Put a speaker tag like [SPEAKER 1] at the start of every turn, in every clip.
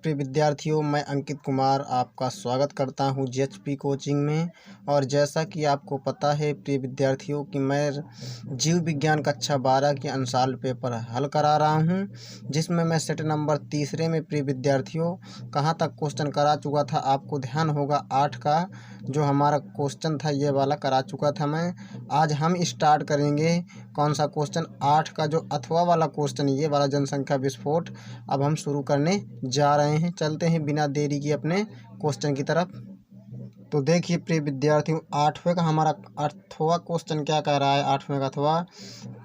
[SPEAKER 1] प्रिय विद्यार्थियों, मैं अंकित कुमार आपका स्वागत करता हूं जीएचपी कोचिंग में। और जैसा कि आपको पता है प्रिय विद्यार्थियों कि मैं जीव विज्ञान कक्षा 12 के अंशाल पेपर हल करा रहा हूं, जिसमें मैं सेट नंबर तीसरे में प्रिय विद्यार्थियों कहां तक क्वेश्चन करा चुका था। आपको ध्यान होगा 8 का जो हमारा क्वेश्चन था ये वाला करा चुका था मैं। आज हम स्टार्ट करेंगे कौन सा क्वेश्चन, 8 का जो अथवा वाला क्वेश्चन, ये वाला जनसंख्या विस्फोट अब हम शुरू करने जा रहे हैं। चलते हैं बिना देरी की अपने क्वेश्चन की तरफ। तो देखिए प्रिय विद्यार्थियों, 8वें का हमारा अथवा क्वेश्चन क्या कह रहा है। 8वें का अथवा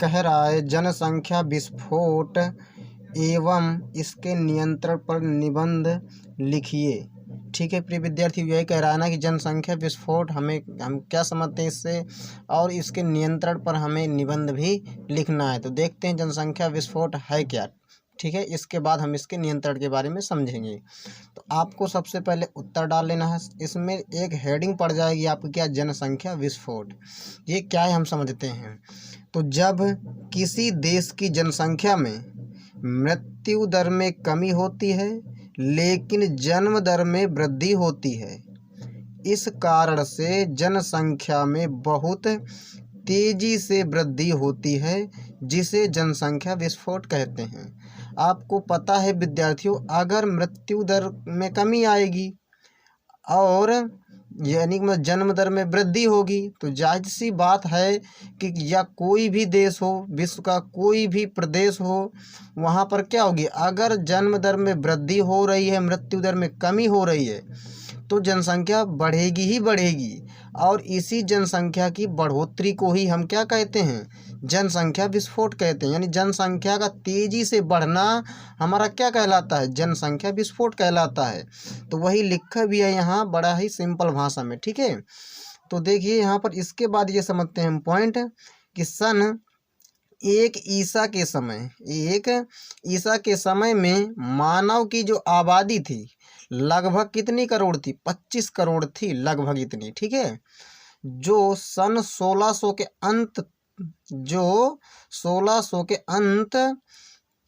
[SPEAKER 1] कह रहा है जनसंख्या विस्फोट एवं इसके नियंत्रण पर निबंध लिखिए। ठीक है प्रिय विद्यार्थियों, यही कह रहा है ना कि जनसंख्या विस्फोट हम क्या समझते हैं इससे, और इसके नियंत्रण पर हमें निबंध भी लिखना है। तो देखते हैं जनसंख्या विस्फोट है क्या। ठीक है, इसके बाद हम इसके नियंत्रण के बारे में समझेंगे। तो आपको सबसे पहले उत्तर डाल लेना है। इसमें एक हेडिंग पड़ जाएगी आपकी, क्या, जनसंख्या विस्फोट। ये क्या है हम समझते हैं। तो जब किसी देश की जनसंख्या में मृत्यु दर में कमी होती है लेकिन जन्म दर में वृद्धि होती है, इस कारण से जनसंख्या में बहुत तेजी से वृद्धि होती है, जिसे जनसंख्या विस्फोट कहते हैं। आपको पता है विद्यार्थियों, अगर मृत्यु दर में कमी आएगी और यानी कि जन्म दर में वृद्धि होगी, तो जाहिर सी बात है कि या कोई भी देश हो, विश्व का कोई भी प्रदेश हो, वहाँ पर क्या होगी, अगर जन्म दर में वृद्धि हो रही है, मृत्यु दर में कमी हो रही है, तो जनसंख्या बढ़ेगी ही बढ़ेगी। और इसी जनसंख्या की बढ़ोतरी को ही हम क्या कहते हैं, जनसंख्या विस्फोट कहते हैं। यानी जनसंख्या का तेजी से बढ़ना हमारा क्या कहलाता है, जनसंख्या विस्फोट कहलाता है। तो वही लिखा भी है यहाँ बड़ा ही सिंपल भाषा में। ठीक है, तो देखिए यहाँ पर इसके बाद ये समझते हैं हम पॉइंट कि सन एक ईसा के समय में मानव की जो आबादी थी लगभग कितनी करोड़ थी, 25 करोड़ थी लगभग इतनी। ठीक है, जो सन 1600 के अंत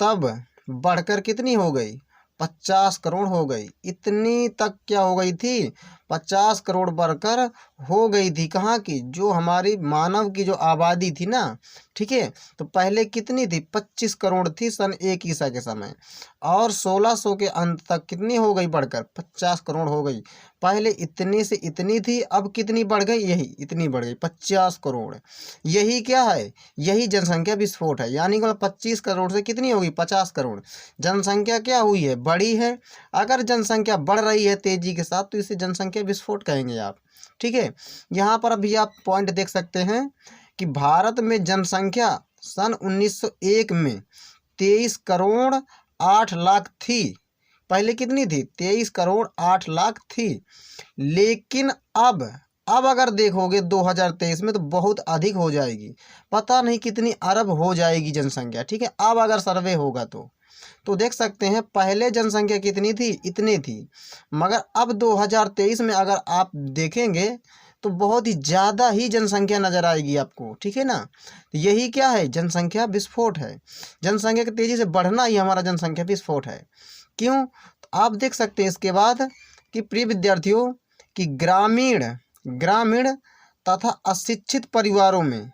[SPEAKER 1] तब बढ़कर कितनी हो गई, 50 करोड़ हो गई। इतनी तक क्या हो गई थी, 50 करोड़ बढ़कर हो गई थी। कहाँ की, जो हमारी मानव की जो आबादी थी ना, ठीक है, तो पहले कितनी थी, 25 करोड़ थी सन एक ईसा के समय, और 1600 के अंत तक कितनी हो गई, बढ़कर 50 करोड़ हो गई। पहले इतनी से इतनी थी, अब कितनी बढ़ गई, यही इतनी बढ़ गई 50 करोड़। यही क्या है, यही जनसंख्या विस्फोट है। यानी कि 25 करोड़ से कितनी होगी, 50 करोड़। जनसंख्या क्या हुई है, बढ़ी है। अगर जनसंख्या बढ़ रही है तेजी के साथ तो इसे जनसंख्या विस्फोट कहेंगे आप। ठीक है, यहाँ पर अभी आप पॉइंट देख सकते हैं कि भारत में जनसंख्या सन 1901 में 23 करोड़ 8 लाख थी। पहले कितनी थी, 23 करोड़ 8 लाख थी। लेकिन अब अगर देखोगे 2023 में तो बहुत अधिक हो जाएगी, पता नहीं कितनी अरब हो जाएगी जनसंख्या। ठीक है, अब अगर सर्वे होगा तो देख सकते हैं पहले जनसंख्या कितनी थी, इतनी थी, मगर अब 2023 में अगर आप देखेंगे तो बहुत ही ज़्यादा ही जनसंख्या नज़र आएगी आपको। ठीक है ना, तो यही क्या है, जनसंख्या विस्फोट है। जनसंख्या की तेज़ी से बढ़ना ही हमारा जनसंख्या विस्फोट है। क्यों, तो आप देख सकते हैं इसके बाद कि प्रिय विद्यार्थियों कि ग्रामीण तथा अशिक्षित परिवारों में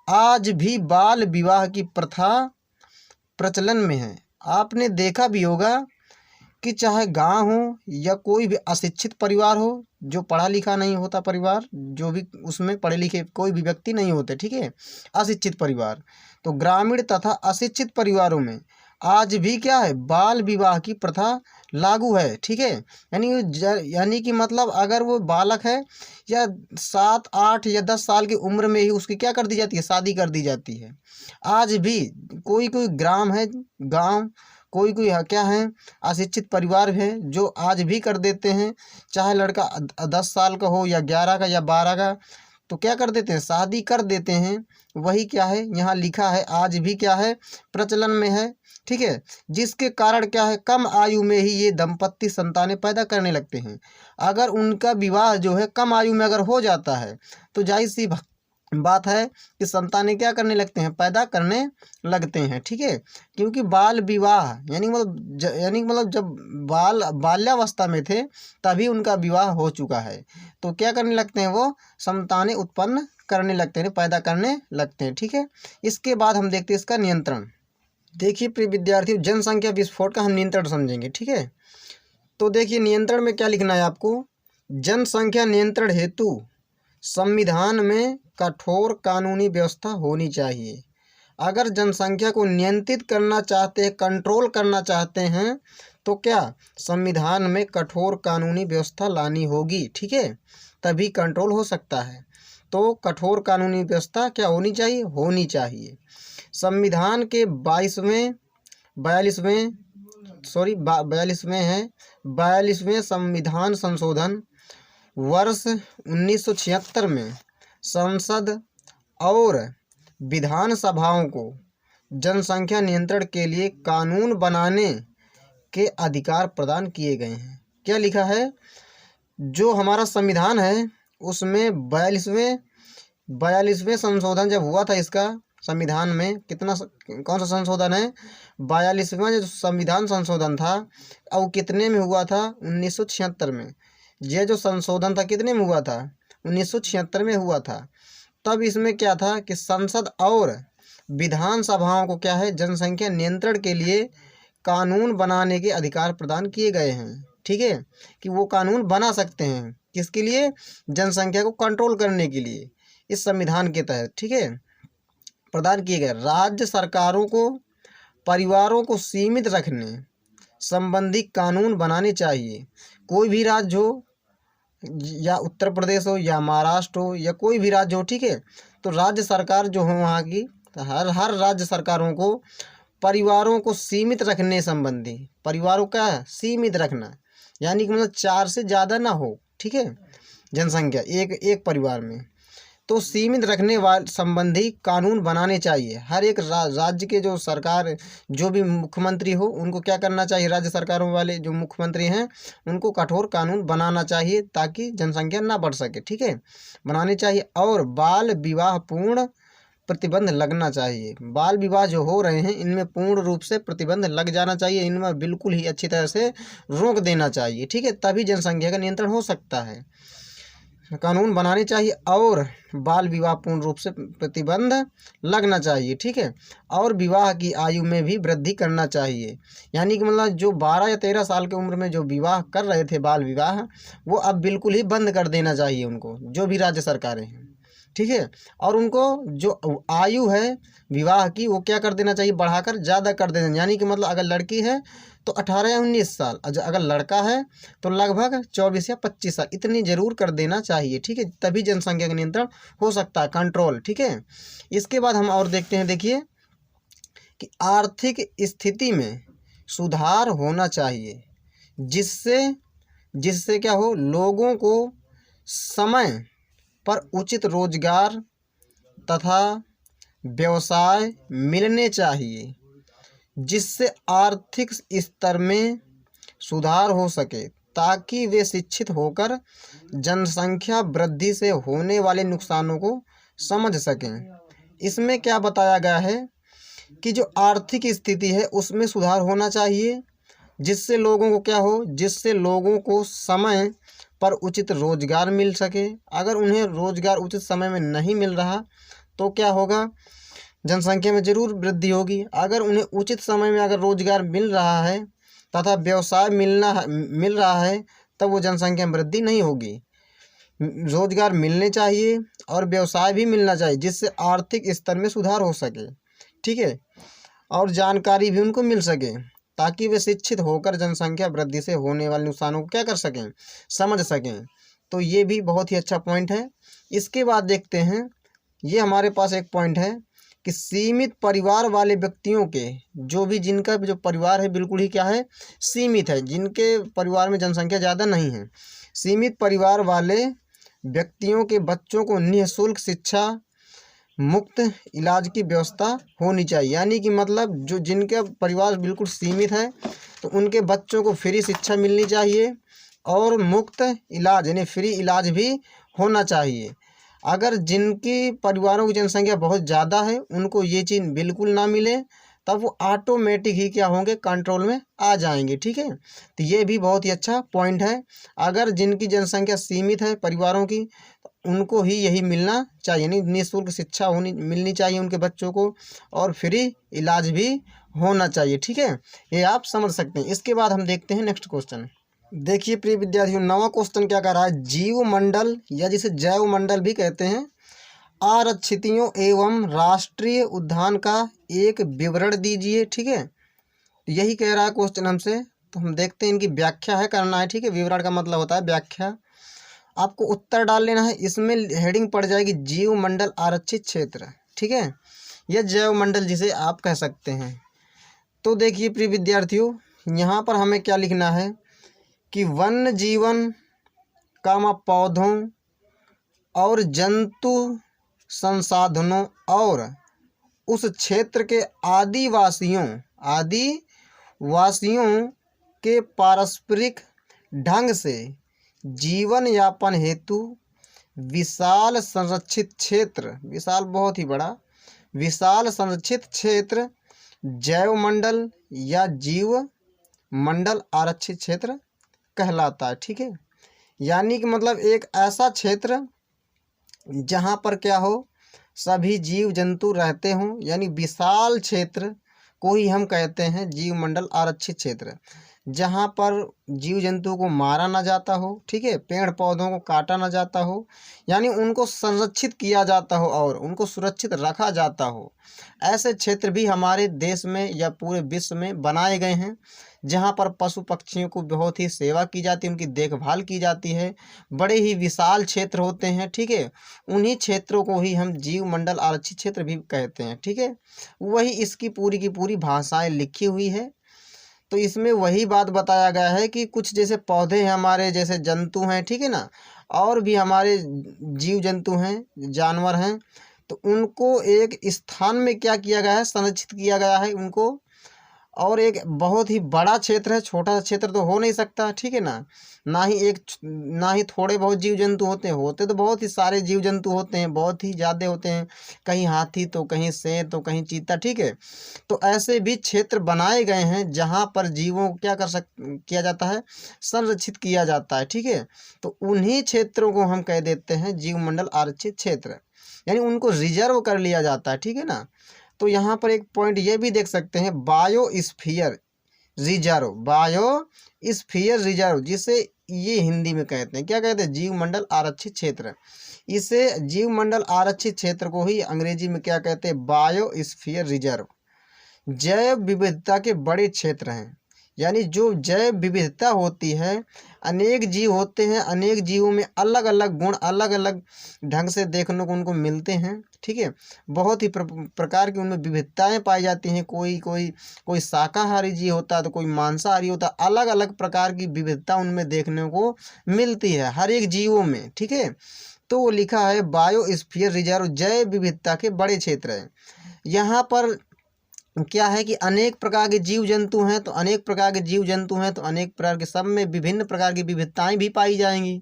[SPEAKER 1] आज भी बाल विवाह की प्रथा प्रचलन में है। आपने देखा भी होगा कि चाहे गांव हो या कोई भी अशिक्षित परिवार हो, जो पढ़ा लिखा नहीं होता परिवार, जो भी उसमें पढ़े लिखे कोई भी व्यक्ति नहीं होते, ठीक है, अशिक्षित परिवार, तो ग्रामीण तथा अशिक्षित परिवारों में आज भी क्या है, बाल विवाह की प्रथा लागू है। ठीक है, यानी कि मतलब अगर वो बालक है या 7, 8 या 10 साल की उम्र में ही उसकी क्या कर दी जाती है, शादी कर दी जाती है। आज भी कोई ग्राम है, गांव, कोई क्या है, अशिक्षित परिवार है जो आज भी कर देते हैं। चाहे लड़का 10 साल का हो या 11 का या 12 का, तो क्या कर देते हैं, शादी कर देते हैं। वही क्या है, यहाँ लिखा है आज भी क्या है, प्रचलन में है। ठीक है, जिसके कारण क्या है, कम आयु में ही ये दंपत्ति संतानें पैदा करने लगते हैं। अगर उनका विवाह जो है कम आयु में अगर हो जाता है तो जाहिर सी बात है कि संतानें क्या करने लगते हैं, पैदा करने लगते हैं। ठीक है, क्योंकि बाल विवाह यानी मतलब जब बाल्यावस्था में थे तभी उनका विवाह हो चुका है, तो क्या करने लगते हैं, वो संतानें उत्पन्न करने लगते हैं, पैदा करने लगते हैं। ठीक है, इसके बाद हम देखते हैं इसका नियंत्रण। देखिए प्रिय विद्यार्थियों, जनसंख्या विस्फोट का हम नियंत्रण समझेंगे। ठीक है, तो देखिए नियंत्रण में क्या लिखना है आपको, जनसंख्या नियंत्रण हेतु संविधान में कठोर कानूनी व्यवस्था होनी चाहिए। अगर जनसंख्या को नियंत्रित करना चाहते हैं, कंट्रोल करना चाहते हैं, तो क्या संविधान में कठोर कानूनी व्यवस्था लानी होगी। ठीक है, तभी कंट्रोल हो सकता है। तो कठोर कानूनी व्यवस्था क्या होनी चाहिए, होनी चाहिए। संविधान के 42वें संविधान संशोधन वर्ष 1976 में संसद और विधानसभाओं को जनसंख्या नियंत्रण के लिए कानून बनाने के अधिकार प्रदान किए गए हैं। क्या लिखा है, जो हमारा संविधान है उसमें 42वें संशोधन जब हुआ था, इसका संविधान में कौन सा संशोधन है, 42वां जो संविधान संशोधन था, अब कितने में हुआ था, 1976 में। यह जो संशोधन था कितने में हुआ था, 1976 में हुआ था। तब इसमें क्या था कि संसद और विधानसभाओं को क्या है, जनसंख्या नियंत्रण के लिए कानून बनाने के अधिकार प्रदान किए गए हैं। ठीक है, कि वो कानून बना सकते हैं, किसके लिए, जनसंख्या को कंट्रोल करने के लिए, इस संविधान के तहत। ठीक है, प्रदान किए गए। राज्य सरकारों को परिवारों को सीमित रखने संबंधी कानून बनाने चाहिए। कोई भी राज्य हो, या उत्तर प्रदेश हो या महाराष्ट्र हो या कोई भी राज्य हो, ठीक है, तो राज्य सरकार जो हो वहाँ की, तो हर राज्य सरकारों को परिवारों को सीमित रखने संबंधी, परिवारों का सीमित रखना, यानी कि मतलब 4 से ज़्यादा ना हो। ठीक है, जनसंख्या एक परिवार में, तो सीमित रखने वाले संबंधी कानून बनाने चाहिए। हर एक राज्य के जो सरकार, जो भी मुख्यमंत्री हो, उनको क्या करना चाहिए, राज्य सरकारों वाले जो मुख्यमंत्री हैं उनको कठोर कानून बनाना चाहिए ताकि जनसंख्या ना बढ़ सके। ठीक है, बनाने चाहिए। और बाल विवाह पूर्ण प्रतिबंध लगना चाहिए। बाल विवाह जो हो रहे हैं इनमें पूर्ण रूप से प्रतिबंध लग जाना चाहिए, इनमें बिल्कुल ही अच्छी तरह से रोक देना चाहिए। ठीक है, तभी जनसंख्या का नियंत्रण हो सकता है। कानून बनाने चाहिए और बाल विवाह पूर्ण रूप से प्रतिबंध लगना चाहिए। ठीक है, और विवाह की आयु में भी वृद्धि करना चाहिए, यानी कि मतलब जो 12 या 13 साल की उम्र में जो विवाह कर रहे थे, बाल विवाह, वो अब बिल्कुल ही बंद कर देना चाहिए उनको, जो भी राज्य सरकारें हैं। ठीक है, और उनको जो आयु है विवाह की, वो क्या कर देना चाहिए, बढ़ाकर ज़्यादा कर देना, यानी कि मतलब अगर लड़की है तो 18 या 19 साल, अगर लड़का है तो लगभग 24 या 25 साल, इतनी जरूर कर देना चाहिए। ठीक है, तभी जनसंख्या का नियंत्रण हो सकता है, कंट्रोल। ठीक है, इसके बाद हम और देखते हैं, देखिए कि आर्थिक स्थिति में सुधार होना चाहिए, जिससे क्या हो, लोगों को समय पर उचित रोजगार तथा व्यवसाय मिलने चाहिए, जिससे आर्थिक स्तर में सुधार हो सके, ताकि वे शिक्षित होकर जनसंख्या वृद्धि से होने वाले नुकसानों को समझ सकें। इसमें क्या बताया गया है कि जो आर्थिक स्थिति है उसमें सुधार होना चाहिए, जिससे लोगों को क्या हो, जिससे लोगों को समय पर उचित रोजगार मिल सके। अगर उन्हें रोजगार उचित समय में नहीं मिल रहा तो क्या होगा, जनसंख्या में जरूर वृद्धि होगी। अगर उन्हें उचित समय में अगर रोजगार मिल रहा है तथा व्यवसाय मिल रहा है, तब वो जनसंख्या में वृद्धि नहीं होगी। रोजगार मिलने चाहिए और व्यवसाय भी मिलना चाहिए, जिससे आर्थिक स्तर में सुधार हो सके। ठीक है, और जानकारी भी उनको मिल सके, ताकि वे शिक्षित होकर जनसंख्या वृद्धि से होने वाले नुकसानों को क्या कर सकें, समझ सकें। तो ये भी बहुत ही अच्छा पॉइंट है। इसके बाद देखते हैं, ये हमारे पास एक पॉइंट है कि सीमित परिवार वाले व्यक्तियों के, जिनका जो परिवार है बिल्कुल ही क्या है, सीमित है, जिनके परिवार में जनसंख्या ज़्यादा नहीं है, सीमित परिवार वाले व्यक्तियों के बच्चों को निःशुल्क शिक्षा मुक्त इलाज की व्यवस्था होनी चाहिए। यानी कि मतलब जिनके परिवार बिल्कुल सीमित है तो उनके बच्चों को फ्री शिक्षा मिलनी चाहिए और मुफ्त इलाज यानी फ्री इलाज भी होना चाहिए। अगर जिनकी परिवारों की जनसंख्या बहुत ज़्यादा है उनको ये चीज़ बिल्कुल ना मिले, तब वो ऑटोमेटिक ही क्या होंगे, कंट्रोल में आ जाएंगे। ठीक है, तो ये भी बहुत ही अच्छा पॉइंट है। अगर जिनकी जनसंख्या सीमित है परिवारों की, तो उनको ही यही मिलना चाहिए, यानी निःशुल्क शिक्षा मिलनी चाहिए उनके बच्चों को, और फ्री इलाज भी होना चाहिए। ठीक है, ये आप समझ सकते हैं। इसके बाद हम देखते हैं नेक्स्ट क्वेश्चन। देखिए प्रिय विद्यार्थियों, नवा क्वेश्चन क्या कर रहा है, जीव मंडल या जिसे जैव मंडल भी कहते हैं, आरक्षितियों एवं राष्ट्रीय उद्यान का एक विवरण दीजिए। ठीक है, यही कह रहा है क्वेश्चन हमसे, तो हम देखते हैं, इनकी व्याख्या है करना है। ठीक है, विवरण का मतलब होता है व्याख्या। आपको उत्तर डाल लेना है, इसमें हेडिंग पड़ जाएगी जीव मंडल आरक्षित क्षेत्र। ठीक है, यह जैव मंडल जिसे आप कह सकते हैं। तो देखिए प्रिय विद्यार्थियों, यहाँ पर हमें क्या लिखना है कि वन्य जीवन कामा पौधों और जंतु संसाधनों और उस क्षेत्र के आदिवासियों के पारस्परिक ढंग से जीवन यापन हेतु विशाल संरक्षित क्षेत्र, विशाल बहुत ही बड़ा, विशाल संरक्षित क्षेत्र जैव मंडल या जीव मंडल आरक्षित क्षेत्र कहलाता है। ठीक है, यानी कि मतलब एक ऐसा क्षेत्र जहाँ पर क्या हो, सभी जीव जंतु रहते हों, यानी विशाल क्षेत्र को ही हम कहते हैं जीव मंडल आरक्षित क्षेत्र, जहाँ पर जीव जंतु को मारा ना जाता हो। ठीक है, पेड़ पौधों को काटा ना जाता हो, यानी उनको संरक्षित किया जाता हो और उनको सुरक्षित रखा जाता हो। ऐसे क्षेत्र भी हमारे देश में या पूरे विश्व में बनाए गए हैं, जहाँ पर पशु पक्षियों को बहुत ही सेवा की जाती है, उनकी देखभाल की जाती है, बड़े ही विशाल क्षेत्र होते हैं। ठीक है, उन्हीं क्षेत्रों को ही हम जीव मंडल आरक्षित क्षेत्र भी कहते हैं। ठीक है, वही इसकी पूरी की पूरी भाषाएं लिखी हुई है। तो इसमें वही बात बताया गया है कि कुछ जैसे पौधे हैं हमारे, जैसे जंतु हैं, ठीक है ना, और भी हमारे जीव जंतु हैं, जानवर हैं, तो उनको एक स्थान में क्या किया गया है, संरक्षित किया गया है उनको। और एक बहुत ही बड़ा क्षेत्र है, छोटा सा क्षेत्र तो हो नहीं सकता। ठीक है ना, ना ही थोड़े बहुत जीव जंतु होते तो बहुत ही सारे जीव जंतु होते हैं, बहुत ही ज़्यादा होते हैं, कहीं हाथी तो कहीं शेर तो कहीं चीता। ठीक है, तो ऐसे भी क्षेत्र बनाए गए हैं जहाँ पर जीवों को क्या किया जाता है, संरक्षित किया जाता है। ठीक है, तो उन्हीं क्षेत्रों को हम कह देते हैं जीव मंडल आरक्षित क्षेत्र, यानी उनको रिजर्व कर लिया जाता है। ठीक है ना, तो यहाँ पर एक पॉइंट ये भी देख सकते हैं, बायोस्फीयर रिजर्व, जिसे ये हिंदी में कहते हैं, क्या कहते हैं, जीव मंडल आरक्षित क्षेत्र। इसे जीव मंडल आरक्षित क्षेत्र को ही अंग्रेजी में क्या कहते हैं, बायोस्फीयर रिजर्व। जैव विविधता के बड़े क्षेत्र हैं, यानी जो जैव विविधता होती है, अनेक जीव होते हैं, अनेक जीवों में अलग अलग गुण, अलग अलग ढंग से देखने को उनको मिलते हैं। ठीक है, बहुत ही प्रकार की उनमें विविधताएं पाई जाती हैं। कोई शाकाहारी जीव होता है तो कोई मांसाहारी होता है, अलग अलग प्रकार की विविधता उनमें देखने को मिलती है हर एक जीवों में। ठीक है, तो वो लिखा है बायोस्फीयर रिजर्व, जैव विविधता के बड़े क्षेत्र है। यहाँ पर क्या है कि अनेक प्रकार के जीव जंतु हैं, तो अनेक प्रकार के जीव जंतु हैं तो अनेक प्रकार के, सब में विभिन्न प्रकार की विविधताएं भी पाई जाएंगी।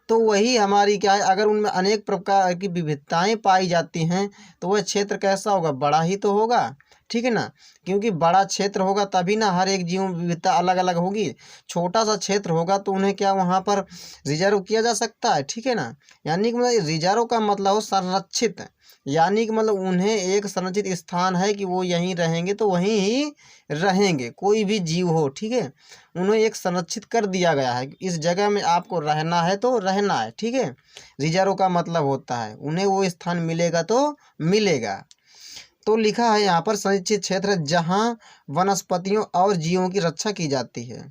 [SPEAKER 1] तो वही हमारी क्या है, अगर उनमें अनेक प्रकार की विविधताएं पाई जाती हैं तो वह क्षेत्र कैसा होगा, बड़ा ही तो होगा। ठीक है ना, क्योंकि बड़ा क्षेत्र होगा तभी ना हर एक जीव में विविधता अलग अलग होगी। छोटा सा क्षेत्र होगा तो उन्हें क्या वहाँ पर रिजर्व किया जा सकता है। ठीक है ना, यानी कि मतलब रिजर्व का मतलब हो संरक्षित, यानी कि मतलब उन्हें एक संरक्षित स्थान है कि वो यहीं रहेंगे तो वहीं ही रहेंगे, कोई भी जीव हो। ठीक है, उन्हें एक संरक्षित कर दिया गया है, इस जगह में आपको रहना है तो रहना है। ठीक है, रिजर्व का मतलब होता है उन्हें वो स्थान मिलेगा तो मिलेगा। तो लिखा है यहाँ पर संरक्षित क्षेत्र जहाँ वनस्पतियों और जीवों की रक्षा की जाती है।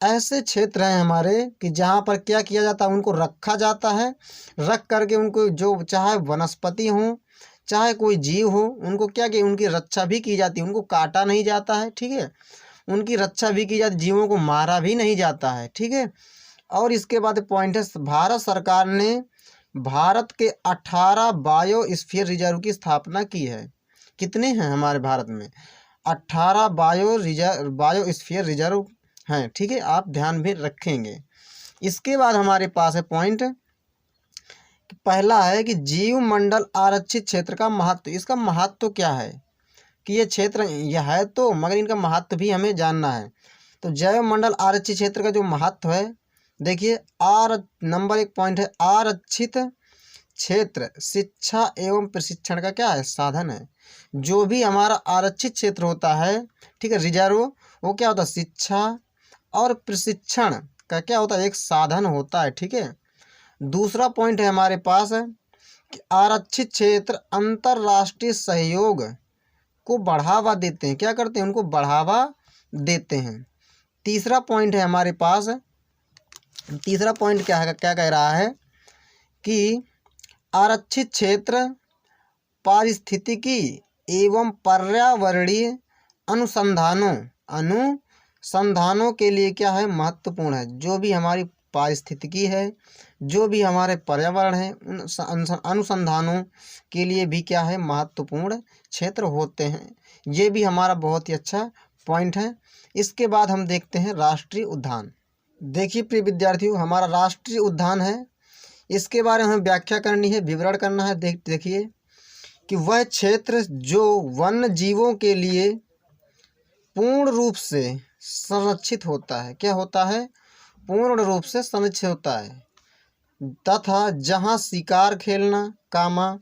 [SPEAKER 1] ऐसे क्षेत्र हैं हमारे कि जहाँ पर क्या किया जाता है, उनको रखा जाता है, रख करके उनको जो चाहे वनस्पति हो चाहे कोई जीव हो, उनको क्या कि उनकी रक्षा भी की जाती है, उनको काटा नहीं जाता है। ठीक है, उनकी रक्षा भी की जाती, जीवों को मारा भी नहीं जाता है। ठीक है, और इसके बाद पॉइंट है, भारत सरकार ने भारत के 18 बायोस्फीयर रिजर्व की स्थापना की है। कितने हैं हमारे भारत में, 18 बायोस्फीयर रिजर्व हैं। ठीक है, आप ध्यान भी रखेंगे। इसके बाद हमारे पास है पॉइंट पहला है कि जीव मंडल आरक्षित क्षेत्र का महत्व। इसका महत्व क्या है कि ये क्षेत्र यह है तो, मगर इनका महत्व भी हमें जानना है। तो जैव मंडल आरक्षित क्षेत्र का जो महत्व है, देखिए नंबर 1 पॉइंट है, आरक्षित क्षेत्र शिक्षा एवं प्रशिक्षण का क्या है, साधन है। जो भी हमारा आरक्षित क्षेत्र होता है, ठीक है, रिजर्व, वो क्या होता है, शिक्षा और प्रशिक्षण का क्या होता है, एक साधन होता है, ठीक है। दूसरा पॉइंट है हमारे पास कि आरक्षित क्षेत्र अंतर्राष्ट्रीय सहयोग को बढ़ावा देते हैं, क्या करते हैं, उनको बढ़ावा देते हैं। तीसरा पॉइंट है हमारे पास, तीसरा पॉइंट क्या है, क्या कह रहा है कि आरक्षित क्षेत्र पारिस्थितिकी एवं पर्यावरणीय अनुसंधानों के लिए क्या है, महत्वपूर्ण है। जो भी हमारी पारिस्थितिकी है, जो भी हमारे पर्यावरण है, उन अनुसंधानों के लिए भी क्या है, महत्वपूर्ण क्षेत्र होते हैं। ये भी हमारा बहुत ही अच्छा पॉइंट है। इसके बाद हम देखते हैं राष्ट्रीय उद्यान। देखिए प्रिय विद्यार्थियों, हमारा राष्ट्रीय उद्यान है, इसके बारे में हमें व्याख्या करनी है, विवरण करना है। देखिए कि वह क्षेत्र जो वन्य जीवों के लिए पूर्ण रूप से संरक्षित होता है, क्या होता है, पूर्ण रूप से संरक्षित होता है, तथा जहाँ शिकार खेलना कामा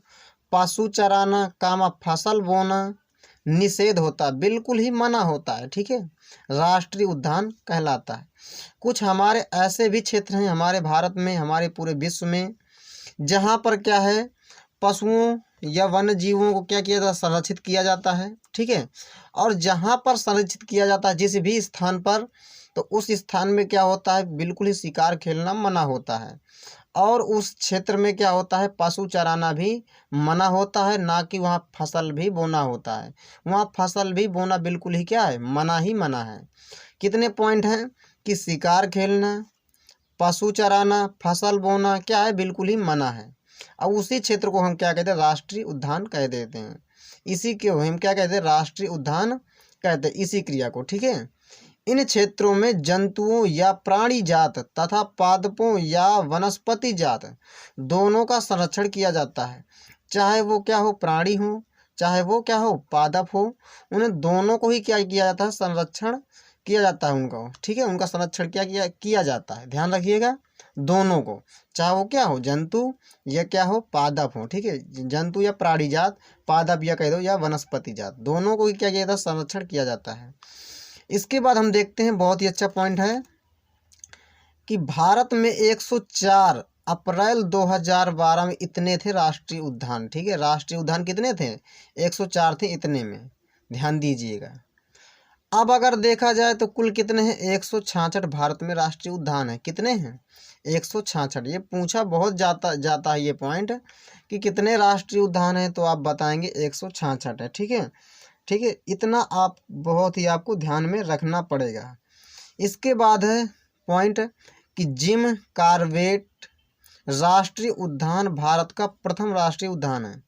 [SPEAKER 1] पशु चराना कामा फसल बोना निषेध होता है, बिल्कुल ही मना होता है, ठीक है, राष्ट्रीय उद्यान कहलाता है। कुछ हमारे ऐसे भी क्षेत्र हैं हमारे भारत में, हमारे पूरे विश्व में, जहाँ पर क्या है, पशुओं या वन्य जीवों को क्या किया जाता है, संरक्षित किया जाता है, ठीक है। और जहाँ पर संरक्षित किया जाता है जिस भी स्थान पर, तो उस स्थान में क्या होता है, बिल्कुल ही शिकार खेलना मना होता है। और उस क्षेत्र में क्या होता है, पशु चराना भी मना होता है, ना कि वहाँ फसल भी बोना होता है। वहाँ फसल भी बोना बिल्कुल ही क्या है, मना ही मना है। कितने पॉइंट हैं कि शिकार खेलना, पशु चराना, फसल बोना क्या है, बिल्कुल ही मना है। अब उसी क्षेत्र को हम क्या कहते हैं, राष्ट्रीय उद्यान कह देते हैं। इसी के हम क्या कहते हैं, राष्ट्रीय उद्यान कहते हैं इसी क्रिया को, ठीक है। इन क्षेत्रों में जंतुओं या प्राणी जात तथा पादपों या वनस्पति जात दोनों का संरक्षण किया जाता है। चाहे वो क्या हो, प्राणी हो, चाहे वो क्या हो, पादप हो, उन्हें दोनों को ही क्या किया जाता है, संरक्षण किया जाता है उनका, ठीक है, उनका संरक्षण किया जाता है। ध्यान रखिएगा, दोनों को, चाहे वो क्या हो, जंतु या क्या हो, पादप हो, ठीक है, जंतु या प्राणी जात, पादप या कह दो या वनस्पति जात, दोनों को ही क्या किया जाता है, संरक्षण किया जाता है। इसके बाद हम देखते हैं, बहुत ही अच्छा पॉइंट है कि भारत में 104 अप्रैल 2012 में इतने थे राष्ट्रीय उद्यान, ठीक है, राष्ट्रीय उद्यान कितने थे, 104 थे, इतने में ध्यान दीजिएगा। अब अगर देखा जाए तो कुल कितने हैं, 166 भारत में राष्ट्रीय उद्यान है। कितने हैं, 166। ये पूछा बहुत जाता है ये पॉइंट कि कितने राष्ट्रीय उद्यान हैं, तो आप बताएंगे 166 है, ठीक है, ठीक है। इतना आप बहुत ही आपको ध्यान में रखना पड़ेगा। इसके बाद है पॉइंट कि जिम कॉर्बेट राष्ट्रीय उद्यान भारत का प्रथम राष्ट्रीय उद्यान है।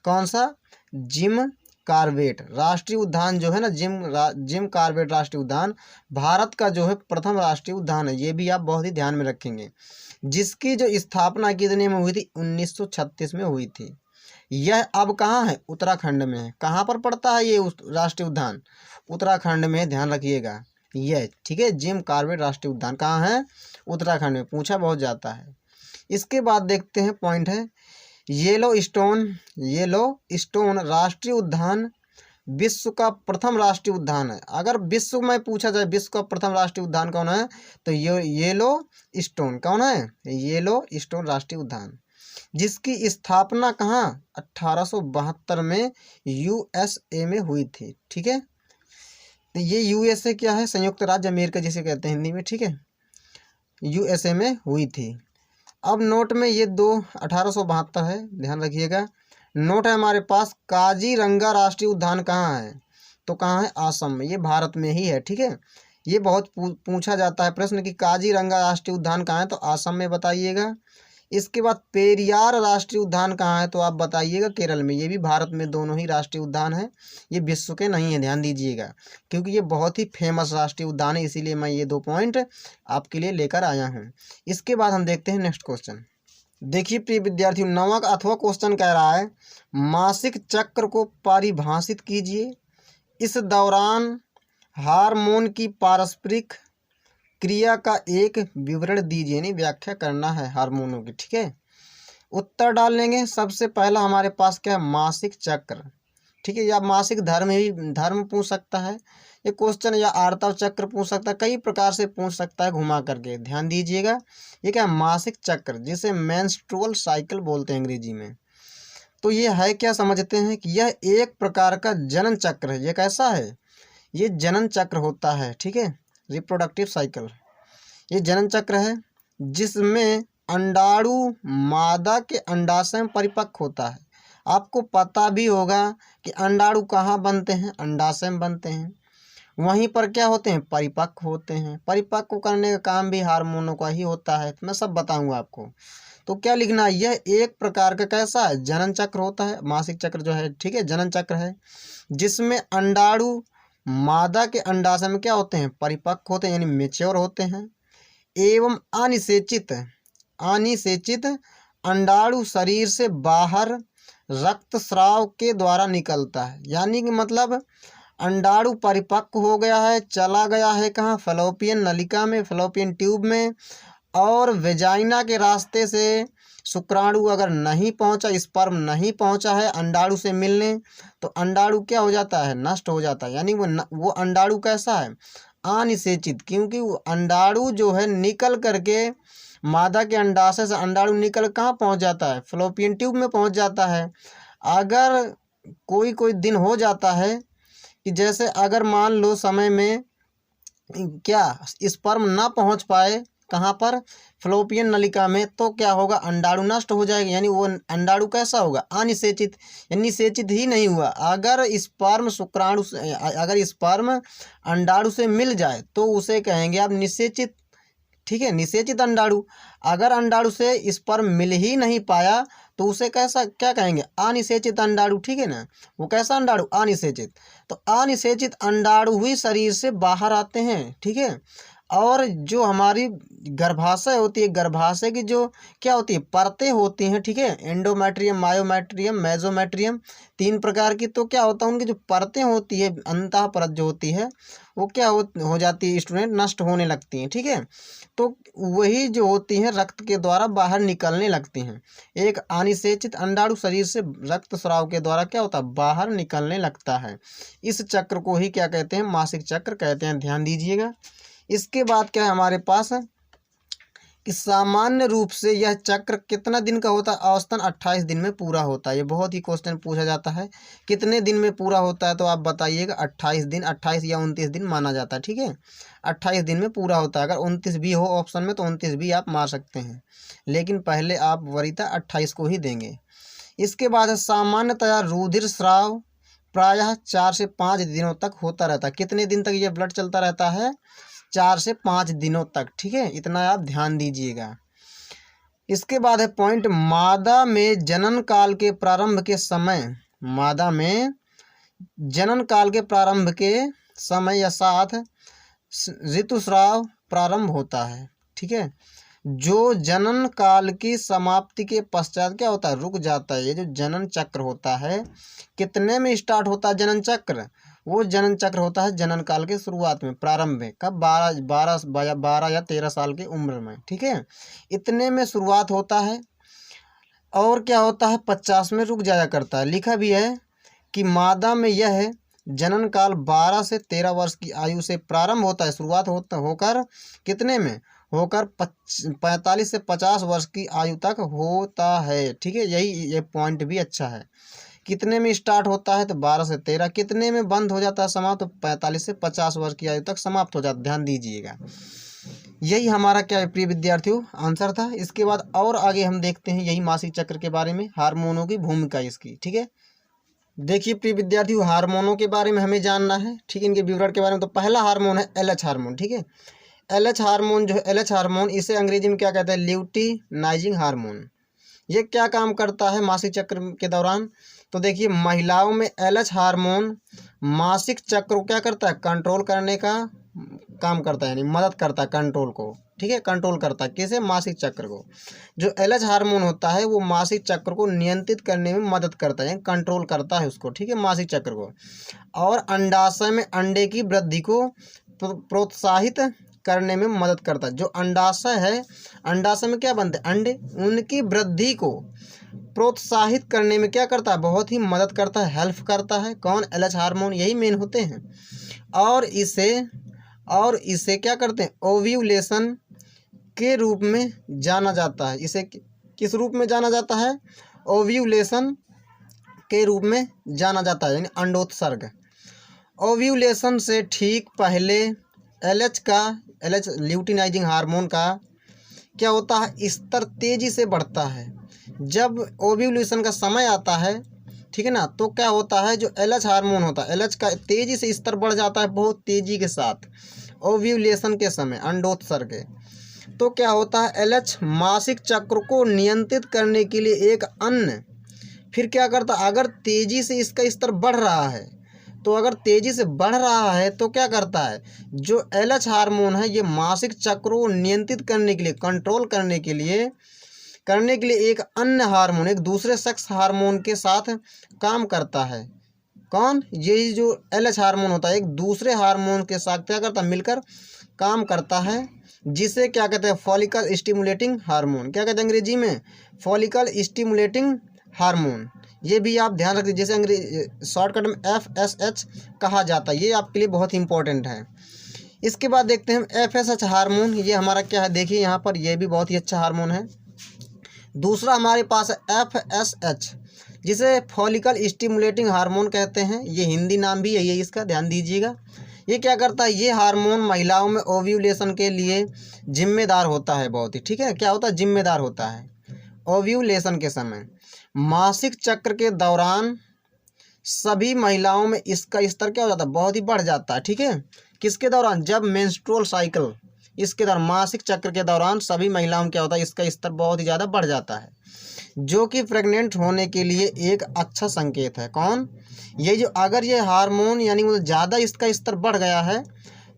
[SPEAKER 1] कौन सा, जिम कॉर्बेट राष्ट्रीय उद्यान जो है ना, जिम कॉर्बेट राष्ट्रीय उद्यान भारत का जो है प्रथम राष्ट्रीय उद्यान है। ये भी आप बहुत ही ध्यान में रखेंगे, जिसकी जो स्थापना कितने में हुई थी, 1936 में हुई थी। यह अब कहाँ है, उत्तराखंड में है। कहाँ पर पड़ता है ये राष्ट्रीय उद्यान, उत्तराखंड में, ध्यान रखिएगा यह, ठीक है। जिम कॉर्बेट राष्ट्रीय उद्यान कहाँ है, उत्तराखंड में, पूछा बहुत जाता है। इसके बाद देखते हैं पॉइंट है येलोस्टोन राष्ट्रीय उद्यान विश्व का प्रथम राष्ट्रीय उद्यान है। अगर विश्व में पूछा जाए विश्व का प्रथम राष्ट्रीय उद्यान कौन है, तो येलोस्टोन कौन है, येलोस्टोन राष्ट्रीय उद्यान, जिसकी स्थापना कहाँ, 1872 में यूएसए में हुई थी, ठीक है। तो ये यूएसए क्या है, संयुक्त राज्य अमेरिका जिसे कहते हैं हिंदी में, ठीक है, यूएसए में हुई थी। अब नोट में ये 1872 है, ध्यान रखिएगा। नोट है हमारे पास, काजीरंगा राष्ट्रीय उद्यान कहाँ है, तो कहाँ है, असम में, ये भारत में ही है, ठीक है। ये बहुत पूछा जाता है प्रश्न कि काजीरंगा राष्ट्रीय उद्यान कहाँ है, तो असम में बताइएगा। इसके बाद पेरियार राष्ट्रीय उद्यान कहाँ है, तो आप बताइएगा केरल में। ये भी भारत में दोनों ही राष्ट्रीय उद्यान है, ये विश्व के नहीं है, ध्यान दीजिएगा, क्योंकि ये बहुत ही फेमस राष्ट्रीय उद्यान है, इसीलिए मैं ये 2 पॉइंट आपके लिए लेकर आया हूँ। इसके बाद हम देखते हैं नेक्स्ट क्वेश्चन। देखिए प्रिय विद्यार्थियों, 9वां अथवा क्वेश्चन कह रहा है मासिक चक्र को परिभाषित कीजिए। इस दौरान हार्मोन की पारस्परिक क्रिया का एक विवरण दीजिए, यानी व्याख्या करना है हार्मोनों की। ठीक है, उत्तर डाल लेंगे। सबसे पहला हमारे पास क्या है, मासिक चक्र। ठीक है, या मासिक धर्म पूछ सकता है ये क्वेश्चन, या आर्तव चक्र पूछ सकता है, कई प्रकार से पूछ सकता है घुमा करके। ध्यान दीजिएगा, ये क्या है, मासिक चक्र, जिसे मेंस्ट्रुअल साइकिल बोलते हैं अंग्रेजी में। तो ये है क्या, समझते हैं कि यह एक प्रकार का जनन चक्र है। ये कैसा है, ये जनन चक्र होता है। ठीक है, रिप्रोडक्टिव साइकिल, ये जनन चक्र है जिसमें अंडाणु मादा के अंडाशय में परिपक्व होता है। आपको पता भी होगा कि अंडाणु कहाँ बनते हैं, अंडाशय में बनते हैं। वहीं पर क्या होते हैं, परिपक्व होते हैं। परिपक्व करने का काम भी हार्मोनों का ही होता है, तो मैं सब बताऊंगा आपको। तो क्या लिखना है, यह एक प्रकार का कैसा है, जनन चक्र होता है, मासिक चक्र जो है। ठीक है, जनन चक्र है जिसमें अंडाणु मादा के अंडाशय में क्या होते हैं, परिपक्व होते हैं, यानी मेच्योर होते हैं। एवं अनिषेचित अनिषेचित अंडाणु शरीर से बाहर रक्तस्राव के द्वारा निकलता है। यानी कि मतलब अंडाणु परिपक्व हो गया है, चला गया है कहाँ, फैलोपियन नलिका में, फैलोपियन ट्यूब में, और वेजाइना के रास्ते से शुक्राणु अगर नहीं पहुंचा, स्पर्म नहीं पहुंचा है अंडाणु से मिलने, तो अंडाणु क्या हो जाता है, नष्ट हो जाता है। यानी वो अंडाणु कैसा है, अनिषेचित, क्योंकि वो अंडाणु जो है निकल करके मादा के अंडाशय से अंडाणु निकल कहाँ पहुंच जाता है, फैलोपियन ट्यूब में पहुंच जाता है। अगर कोई कोई दिन हो जाता है कि जैसे अगर मान लो समय में क्या स्पर्म ना पहुंच पाए कहाँ पर, फ्लोपियन नलिका में, तो क्या होगा, अंडाणु नष्ट हो जाएगा। यानी वो अंडाणु कैसा होगा, अनिषेचित, यानी निषेचित ही नहीं हुआ। अगर स्पर्म शुक्राणु से, अगर स्पर्म अंडाणु से मिल जाए तो उसे कहेंगे आप निषेचित। ठीक है, निषेचित अंडाणु। अगर अंडाणु से स्पर्म मिल ही नहीं पाया तो उसे कैसा, क्या कहेंगे, अनिषेचित अंडाणु। ठीक है ना, वो कैसा अंडाणु, अनिषेचित। तो अनिषेचित अंडाणु ही शरीर से बाहर आते हैं। ठीक है, और जो हमारी गर्भाशय होती है, गर्भाशय की जो क्या होती है, परतें होती हैं। ठीक है, एंडोमेट्रियम, मायोमेट्रियम, मेसोमेट्रियम, 3 प्रकार की। तो क्या होता है, उनकी जो परतें होती है, अंतः परत जो होती है, वो क्या हो जाती है स्टूडेंट, नष्ट होने लगती हैं। ठीक है, तो वही जो होती हैं रक्त के द्वारा बाहर निकलने लगती हैं। एक अनिषेचित अंडाणु शरीर से रक्त स्राव के द्वारा क्या होता है, बाहर निकलने लगता है। इस चक्र को ही क्या कहते हैं, मासिक चक्र कहते हैं। ध्यान दीजिएगा। इसके बाद क्या है हमारे पास कि सामान्य रूप से यह चक्र कितना दिन का होता है, औसतन 28 दिन में पूरा होता है। ये बहुत ही क्वेश्चन पूछा जाता है, कितने दिन में पूरा होता है, तो आप बताइएगा। 28 दिन, 28 या 29 दिन माना जाता है। ठीक है, 28 दिन में पूरा होता है। अगर 29 भी हो ऑप्शन में तो 29 भी आप मार सकते हैं, लेकिन पहले आप वरीयता 28 को ही देंगे। इसके बाद है सामान्यतया रुधिर स्राव प्रायः 4 से 5 दिनों तक होता रहता है। कितने दिन तक ये ब्लड चलता रहता है, 4 से 5 दिनों तक। ठीक है, इतना आप ध्यान दीजिएगा। इसके बाद है पॉइंट, मादा में जनन काल के प्रारंभ के समय, मादा में जनन काल के प्रारंभ के समय या साथ ऋतुस्राव प्रारंभ होता है। ठीक है, जो जनन काल की समाप्ति के पश्चात क्या होता है, रुक जाता है। ये जो जनन चक्र होता है, कितने में स्टार्ट होता है जनन चक्र, वो जनन चक्र होता है जनन काल के शुरुआत में, प्रारंभ में। कब, 12 या 13 साल की उम्र में। ठीक है, इतने में शुरुआत होता है। और क्या होता है, 50 में रुक जाया करता है। लिखा भी है कि मादा में यह जनन काल 12 से 13 वर्ष की आयु से प्रारंभ होता है, शुरुआत होकर कितने में, होकर 45 से 50 वर्ष की आयु तक होता है। ठीक है, ये पॉइंट भी अच्छा है। कितने में स्टार्ट होता है, तो 12 से 13। कितने में बंद हो जाता है, समाप्त, तो 45 से 50 वर्ष की आयु तक समाप्त हो जाता है। ध्यान दीजिएगा। यही हमारा क्या है प्रिय विद्यार्थियों, आंसर था। इसके बाद और आगे हम देखते हैं यही मासिक चक्र के बारे में, हार्मोनों की भूमिका इसकी। ठीक है, देखिए प्रिय विद्यार्थियों, हार्मोनों के बारे में हमें जानना है। ठीक है, इनके विवरण के बारे में। तो पहला हार्मोन है LH हार्मोन। ठीक है, LH हार्मोन जो है, LH हार्मोन, इसे अंग्रेजी में क्या कहते हैं, ल्यूटिनाइजिंग हार्मोन। ये क्या काम करता है मासिक चक्र के दौरान, तो देखिए महिलाओं में LH हार्मोन मासिक चक्र को क्या करता है, कंट्रोल करने का काम करता है, यानी मदद करता है कंट्रोल को, ठीक है, कंट्रोल करता है किसे, मासिक चक्र को। जो एलएच हार्मोन होता है वो मासिक चक्र को नियंत्रित करने में मदद करता है, कंट्रोल करता है उसको, ठीक है, मासिक चक्र को। और अंडाशय में अंडे की वृद्धि को प्रोत्साहित करने में मदद करता है। जो अंडाशय है, अंडाशय में क्या बनते हैं, अंडे, उनकी वृद्धि को प्रोत्साहित करने में क्या करता है, बहुत ही मदद करता है, हेल्प करता है। कौन, एलएच हार्मोन, यही मेन होते हैं। और इसे क्या करते हैं, ओव्यूलेशन के रूप में जाना जाता है। इसे किस रूप में जाना जाता है, ओव्यूलेशन के रूप में जाना जाता है, यानी अंडोत्सर्ग। ओव्यूलेशन से ठीक पहले एलएच ल्यूटिनाइजिंग हार्मोन का क्या होता है, स्तर तेजी से बढ़ता है। जब ओव्यूलेशन का समय आता है, ठीक है ना, तो क्या होता है, जो एलएच हार्मोन होता है, एलएच का तेजी से स्तर बढ़ जाता है, बहुत तेजी के साथ ओव्यूलेशन के समय, अंडोत्सर्ग के। तो क्या होता है, एलएच मासिक चक्र को नियंत्रित करने के लिए एक अन्य, फिर क्या करता, अगर तेजी से इसका स्तर बढ़ रहा है, तो अगर तेजी से बढ़ रहा है तो क्या करता है, जो एलएच हार्मोन है ये मासिक चक्र को नियंत्रित करने के लिए, कंट्रोल करने के लिए एक अन्य हार्मोन, एक दूसरे सेक्स हार्मोन के साथ काम करता है। कौन, ये जो एलएच हार्मोन होता है एक दूसरे हार्मोन के साथ क्या करता है, मिलकर काम करता है, जिसे क्या कहते हैं, फॉलिकल स्टिमुलेटिंग हार्मोन। क्या कहते हैं अंग्रेजी में, फॉलिकल स्टिमुलेटिंग हार्मोन। ये भी आप ध्यान रखिए, जैसे अंग्रेजी शॉर्टकट में FSH कहा जाता है, ये आपके लिए बहुत इंपॉर्टेंट है। इसके बाद देखते हैं FSH हार्मोन, ये हमारा क्या है, देखिए यहाँ पर, ये भी बहुत ही अच्छा हार्मोन है। दूसरा हमारे पास है FSH, जिसे फॉलिकल स्टिमुलेटिंग हार्मोन कहते हैं। ये हिंदी नाम भी यही है इसका, ध्यान दीजिएगा। ये क्या करता है, ये हार्मोन महिलाओं में ओव्यूलेशन के लिए जिम्मेदार होता है, बहुत ही, ठीक है, क्या होता है, जिम्मेदार होता है ओव्यूलेशन के समय। मासिक चक्र के दौरान सभी महिलाओं में इसका स्तर क्या हो जाता है, बहुत ही बढ़ जाता है, ठीक है। किसके दौरान, जब मेंस्ट्रुअल साइकिल, इसके दौरान, मासिक चक्र के दौरान सभी महिलाओं में क्या होता है, इसका स्तर बहुत ही ज़्यादा बढ़ जाता है, जो कि प्रेग्नेंट होने के लिए एक अच्छा संकेत है। कौन, ये जो, अगर ये हार्मोन यानी वो ज़्यादा इसका स्तर बढ़ गया है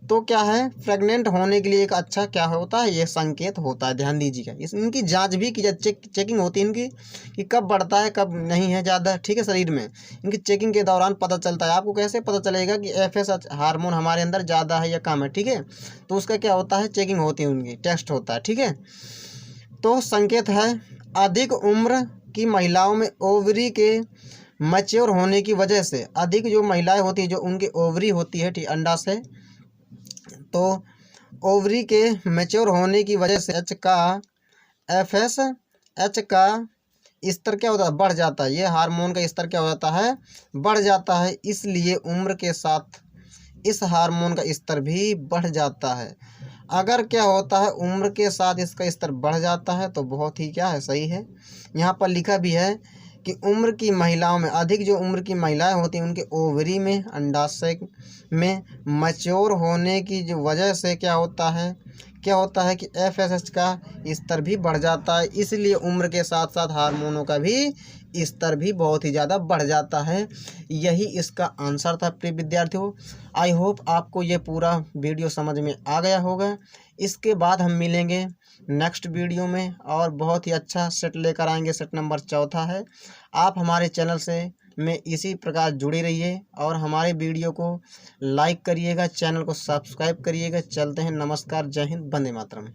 [SPEAKER 1] तो क्या है, प्रेग्नेंट होने के लिए एक अच्छा क्या होता है, ये संकेत होता है। ध्यान दीजिएगा, इनकी जांच भी की जाती, चेकिंग होती है इनकी, कि कब बढ़ता है कब नहीं है ज़्यादा, ठीक है, शरीर में। इनकी चेकिंग के दौरान पता चलता है। आपको कैसे पता चलेगा कि FSH हार्मोन हमारे अंदर ज़्यादा है या कम है, ठीक है, तो उसका क्या होता है, चेकिंग होती है उनकी, टेस्ट होता है, ठीक है। तो संकेत है, अधिक उम्र की महिलाओं में ओवरी के मैच्योर होने की वजह से, अधिक जो महिलाएं होती हैं जो उनकी ओवरी होती है, ठीक, अंडाशय, तो ओवरी के मैच्योर होने की वजह से FSH का स्तर क्या होता है, बढ़ जाता है। ये हार्मोन का स्तर क्या हो जाता है, बढ़ जाता है। इसलिए उम्र के साथ इस हार्मोन का स्तर भी बढ़ जाता है। अगर क्या होता है, उम्र के साथ इसका स्तर बढ़ जाता है तो बहुत ही क्या है, सही है। यहाँ पर लिखा भी है कि उम्र की महिलाओं में, अधिक जो उम्र की महिलाएं होती हैं उनके ओवरी में, अंडाशय में मैच्योर होने की जो वजह से क्या होता है कि FSH का स्तर भी बढ़ जाता है। इसलिए उम्र के साथ साथ हार्मोनों का भी स्तर भी बहुत ही ज़्यादा बढ़ जाता है। यही इसका आंसर था प्रिय विद्यार्थियों। आई होप आपको ये पूरा वीडियो समझ में आ गया होगा। इसके बाद हम मिलेंगे नेक्स्ट वीडियो में और बहुत ही अच्छा सेट लेकर आएंगे। सेट नंबर 4 है। आप हमारे चैनल से में इसी प्रकार जुड़े रहिए और हमारे वीडियो को लाइक करिएगा, चैनल को सब्सक्राइब करिएगा। चलते हैं, नमस्कार, जय हिंद, वंदे मातरम।